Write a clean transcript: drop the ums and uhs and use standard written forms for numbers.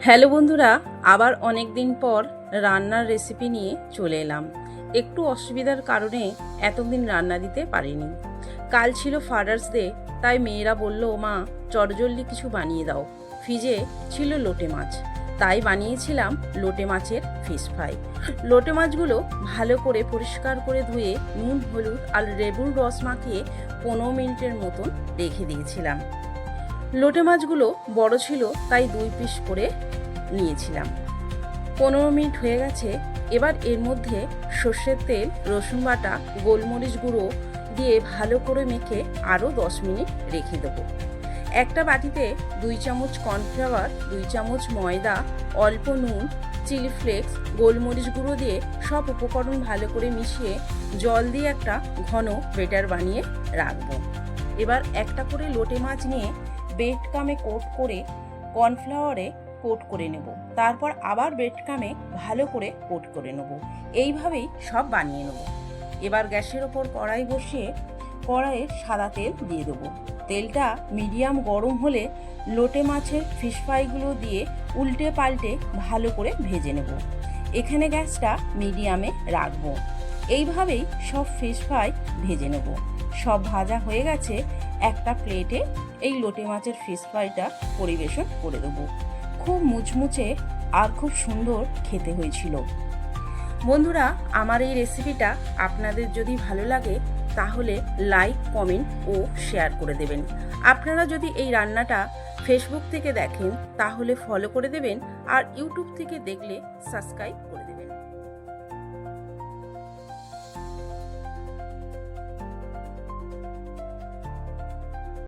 Hello বন্ধুরা, আবার অনেক দিন পর রান্নার রেসিপি নিয়ে চলে এলাম। একটু অসুবিধার কারণে এতদিন রান্না দিতে পারিনি। কাল ছিল ফাদার্স ডে, তাই মেয়েরা বলল, মা চটজলদি কিছু বানিয়ে দাও। ফ্রিজে ছিল লোটে মাছ, তাই বানিয়েছিলাম লোটে মাছের ফিশ ফ্রাই। লোটে মাছগুলো ভালো করে পরিষ্কার করে ধুয়ে নুন, হলুদ আর লেবুর রস মাখিয়ে 15 মিনিটের মতন রেখে দিয়েছিলাম। লোটে মাছগুলো বড় ছিল, তাই 2 পিস করে নিয়েছিলাম। 15 মিনিট হয়ে গেছে। এবার এর মধ্যে সর্ষের তেল, রসুন বাটা, গোলমরিচ গুঁড়ো দিয়ে ভালো করে মেখে আরও 10 মিনিট রেখে দেবো। একটা বাটিতে 2 চামচ কর্নফ্লাওয়ার, 2 চামচ ময়দা, অল্প নুন, চিলি ফ্লেক্স, গোলমরিচ গুঁড়ো দিয়ে সব উপকরণ ভালো করে মিশিয়ে জল দিয়ে একটা ঘন বেটার বানিয়ে রাখবো। এবার একটা করে লোটে মাছ নিয়ে ব্রেড কামে কোট করে কর্নফ্লাওয়ারে কোট করে নেব। তারপর আবার ব্রেড কামে ভালো করে কোট করে নেব। এইভাবেই সব বানিয়ে নেব। এবার গ্যাসের ওপর কড়াই বসিয়ে কড়াইয়ে সাদা তেল দিয়ে দেবো। তেলটা মিডিয়াম গরম হলে লোটে মাছের ফিশ ফ্রাইগুলো দিয়ে উল্টে পাল্টে ভালো করে ভেজে নেব। এখানে গ্যাসটা মিডিয়ামে রাখবো। এইভাবেই সব ফিশ ফ্রাই ভেজে নেব। সব ভাজা হয়ে গেছে। একটা প্লেটে এই লোটে মাছের ফিশ ফ্রাইটা পরিবেশন করে দেবো। খুব মুচমুচে আর খুব সুন্দর খেতে হয়েছিল। বন্ধুরা, আমার এই রেসিপিটা আপনাদের যদি ভালো লাগে তাহলে লাইক, কমেন্ট ও শেয়ার করে দেবেন। আপনারা যদি এই রান্নাটা ফেসবুক থেকে দেখেন তাহলে ফলো করে দেবেন, আর ইউটিউব থেকে দেখলে সাবস্ক্রাইব করে